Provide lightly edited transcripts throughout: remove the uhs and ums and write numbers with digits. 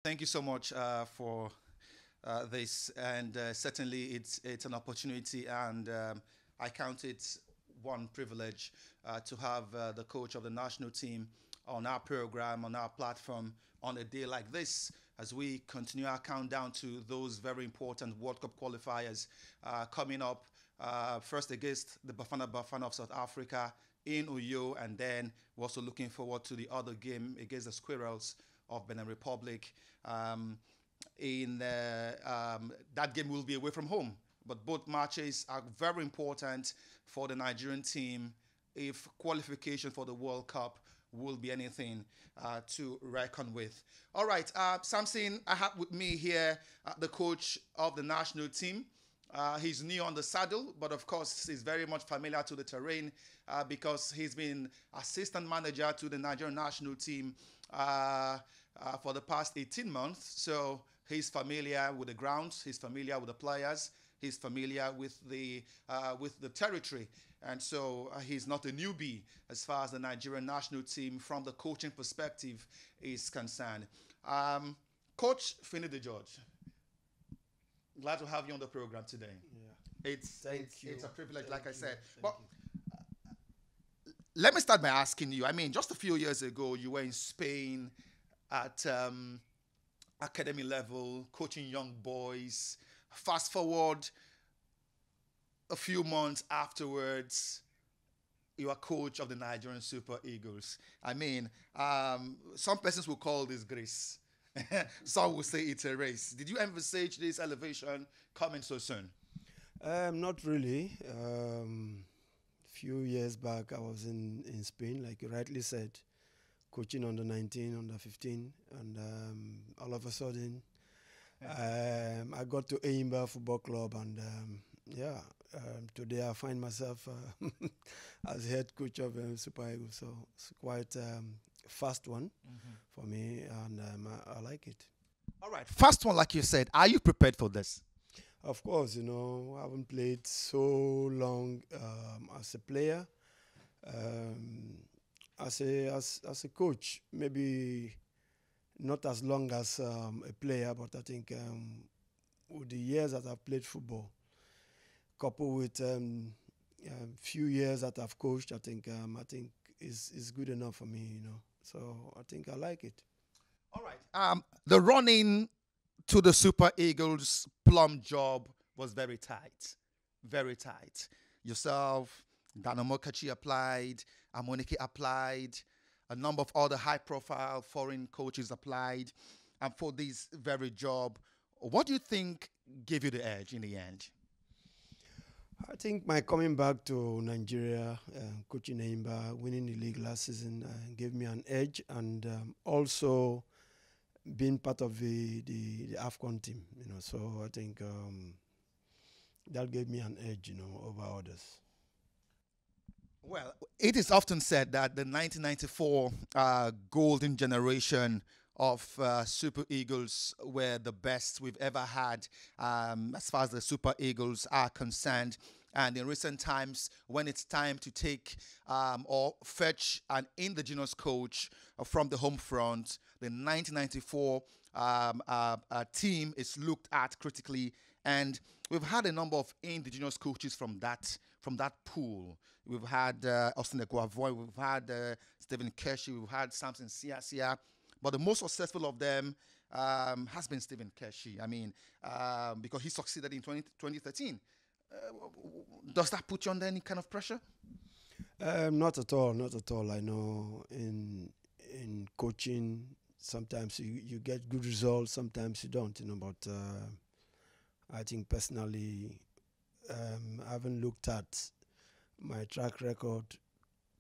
Thank you so much for this, and certainly it's an opportunity, and I count it one privilege to have the coach of the national team on our program, on our platform, on a day like this, as we continue our countdown to those very important World Cup qualifiers coming up. First against the Bafana of South Africa in Uyo, and then we're also looking forward to the other game against the Squirrels of Benin Republic. In that game will be away from home, but both matches are very important for the Nigerian team if qualification for the World Cup will be anything to reckon with. All right, Samson, I have with me here the coach of the national team. He's new on the saddle, but of course he's very much familiar to the terrain because he's been assistant manager to the Nigerian national team for the past 18 months. So he's familiar with the grounds, he's familiar with the players, he's familiar with the territory. And so he's not a newbie as far as the Nigerian national team from the coaching perspective is concerned. Coach Finidi George, glad to have you on the program today. Yeah. It's a privilege, Thank like I you. said. Thank But you. let me start by asking you. I mean, just a few years ago, you were in Spain at academy level, coaching young boys. Fast forward a few months afterwards, you are coach of the Nigerian Super Eagles. I mean, some persons will call this grace. Some will say it's a race. Did you envisage this elevation coming so soon? Not really. Few years back, I was in Spain, like you rightly said, coaching under 19, under 15, and all of a sudden, I got to Aimba Football Club, and yeah, today I find myself as head coach of Super Eagles. So it's quite fast one for me, and I like it. All right. First one, like you said, are you prepared for this? Of course, I haven't played so long as a player. Um, as a coach, maybe not as long as a player, but I think with the years that I've played football, coupled with few years that I've coached, I think is good enough for me. So I think I like it. All right. The running to the Super Eagles plum job was very tight. Very tight. Yourself, Dan Amokachi applied, Amonike applied, a number of other high profile foreign coaches applied. And for this very job, what do you think gave you the edge in the end? I think my coming back to Nigeria, coaching Aimba, winning the league last season, gave me an edge, and also being part of the AFCON team. So I think that gave me an edge, over others. Well, it is often said that the 1994 golden generation of Super Eagles were the best we've ever had as far as the Super Eagles are concerned. And in recent times, when it's time to take or fetch an indigenous coach from the home front, the 1994 team is looked at critically, and we've had a number of indigenous coaches from that pool. We've had Austin Eguavoy, we've had Stephen Keshi, we've had Samson Siasia, but the most successful of them has been Stephen Keshi. I mean, because he succeeded in 2013. Does that put you under any kind of pressure? Not at all, not at all. I know in coaching, sometimes you get good results, sometimes you don't. But I think personally, I haven't looked at my track record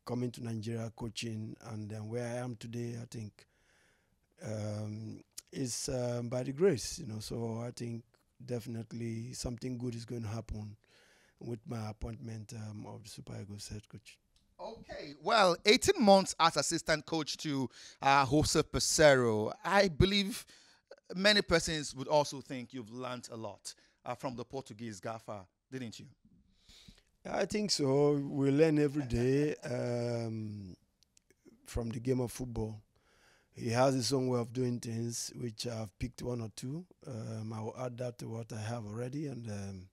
coming to Nigeria coaching, and then where I am today. I think is by the grace. So I think definitely something good is going to happen with my appointment of the Super Eagles head coach. Okay, well, 18 months as assistant coach to Jose Pesero. I believe many persons would also think you've learned a lot from the Portuguese gaffer, didn't you? I think so. We learn every day from the game of football. he has his own way of doing things, which I've picked one or two. I will add that to what I have already and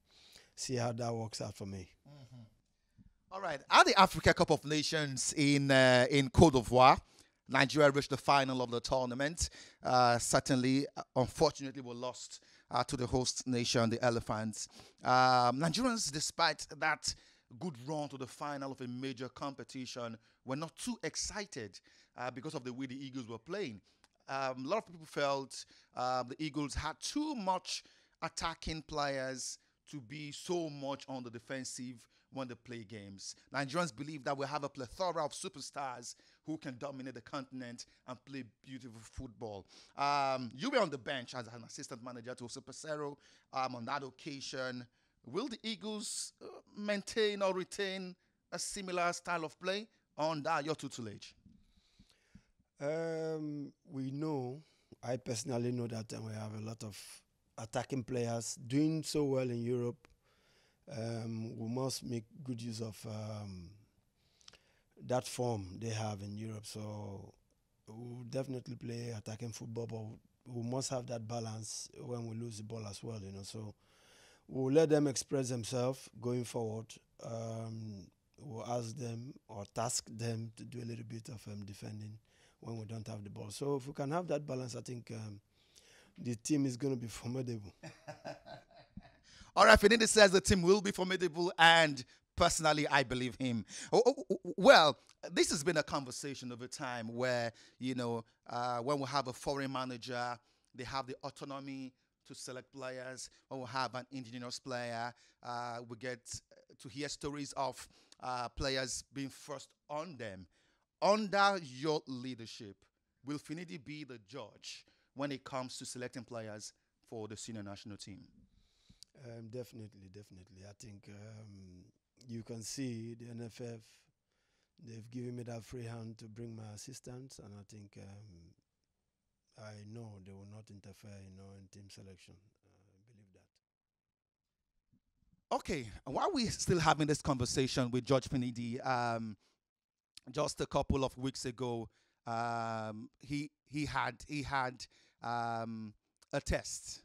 see how that works out for me. All right. At the Africa Cup of Nations in Côte d'Ivoire, Nigeria reached the final of the tournament. Certainly, unfortunately, we lost to the host nation, the Elephants. Nigerians, despite that good run to the final of a major competition, were not too excited because of the way the Eagles were playing. A lot of people felt the Eagles had too much attacking players to be so much on the defensive when they play games. Nigerians believe that we have a plethora of superstars who can dominate the continent and play beautiful football. You were on the bench as an assistant manager to Super on that occasion. Will the Eagles maintain or retain a similar style of play under your tutelage? We know, I personally know that we have a lot of attacking players doing so well in Europe. We must make good use of that form they have in Europe. So we'll definitely play attacking football, but we must have that balance when we lose the ball as well, So we'll let them express themselves going forward. We'll ask them or task them to do a little bit of defending when we don't have the ball. So if we can have that balance, I think the team is going to be formidable. All right, Finidi says the team will be formidable, and personally, I believe him. Well, this has been a conversation over time where, when we have a foreign manager, they have the autonomy to select players. When we have an indigenous player, we get to hear stories of players being first on them. Under your leadership, will Finidi be the judge when it comes to selecting players for the senior national team? Definitely. I think you can see the NFF, they've given me that free hand to bring my assistants, and I think I know they will not interfere, in team selection. I believe that. Okay, while we're still having this conversation with George Finidi, just a couple of weeks ago, he had a test,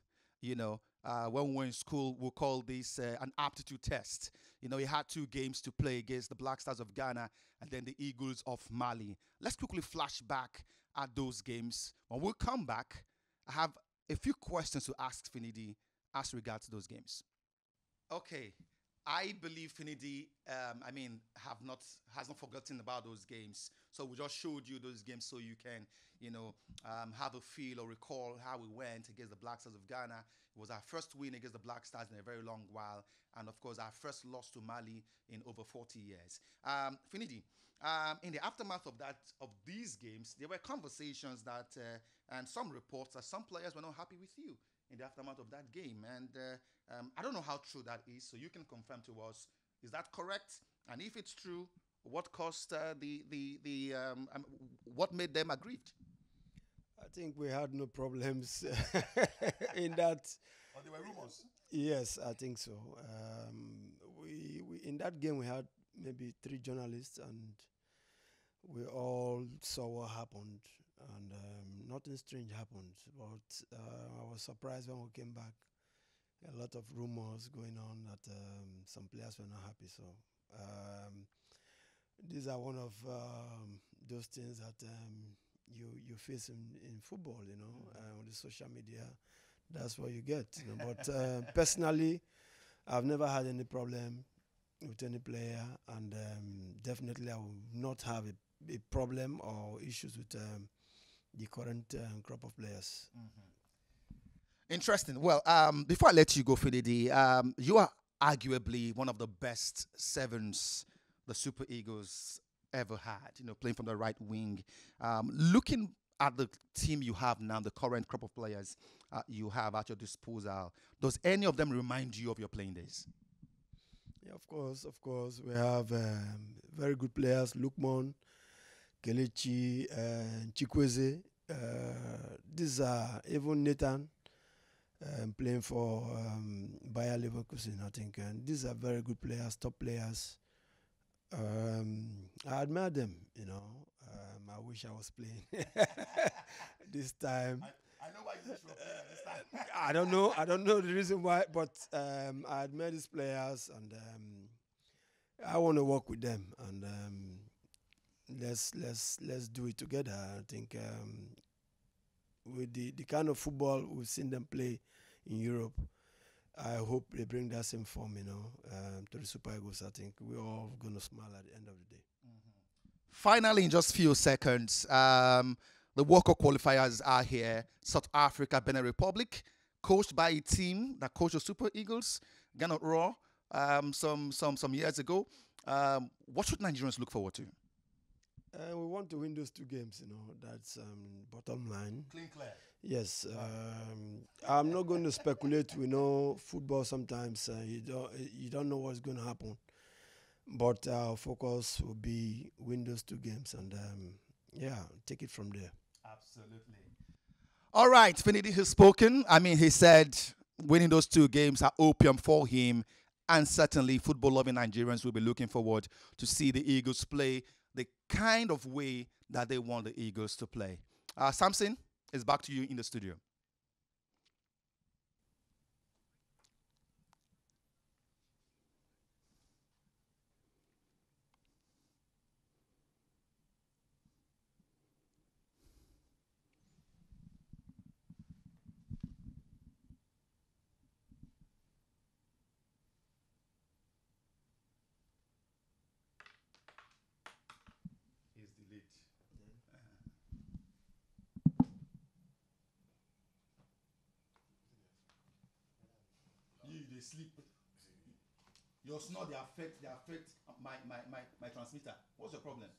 when we were in school, we'll call this an aptitude test. He had 2 games to play against the Black Stars of Ghana and then the Eagles of Mali. Let's quickly flash back at those games. When we come back, I have a few questions to ask Finidi as regards those games. Okay, I believe Finidi, has not forgotten about those games. So we just showed you those games so you can, have a feel or recall how we went against the Black Stars of Ghana. It was our first win against the Black Stars in a very long while, and of course our first loss to Mali in over 40 years. Finidi, in the aftermath of these games, there were conversations that and some reports that some players were not happy with you in the aftermath of that game, and I don't know how true that is, so you can confirm to us. Is that correct? And if it's true, what caused what made them aggrieved? I think we had no problems in that. Or there were rumors? Yes, I think so. We in that game we had maybe 3 journalists, and we all saw what happened, and nothing strange happened. But I was surprised when we came back. A lot of rumors going on that some players were not happy. So these are one of those things that you face in football, on the social media. That's what you get. But personally, I've never had any problem with any player, and definitely I will not have a problem or issues with the current crop of players. Interesting. Well, before I let you go, Finidi, you are arguably one of the best sevens the Super Eagles ever had, playing from the right wing. Looking at the team you have now, the current crop of players you have at your disposal, does any of them remind you of your playing days? Yeah, of course. We have very good players, Lukman, Kelechi, Chikweze. These are even Nathan playing for Bayer Leverkusen, I think. And these are very good players, top players. I admire them, I wish I was playing this time. I know why you wish you were playing this time. I don't know. I don't know the reason why, but I admire these players, and I want to work with them, and let's do it together. I think with the kind of football we've seen them play in Europe, I hope they bring that same form, to the Super Eagles. I think we're all going to smile at the end of the day. Finally, in just few seconds, the World Cup qualifiers are here. South Africa, Benin Republic, coached by a team that coached the Super Eagles, Ghana Raw, some years ago. What should Nigerians look forward to? We want to win those 2 games, that's bottom line. Clean, clear. Yes, I'm not going to speculate. We know football sometimes you don't know what's going to happen, but our focus will be win those 2 games and take it from there. Absolutely. All right, Finidi has spoken. I mean, he said winning those 2 games are opium for him, and certainly football-loving Nigerians will be looking forward to see the Eagles play the kind of way that they want the Eagles to play. Samson, it's back to you in the studio. Is the lead. They sleep. Your snore, they affect my transmitter. What's your problem?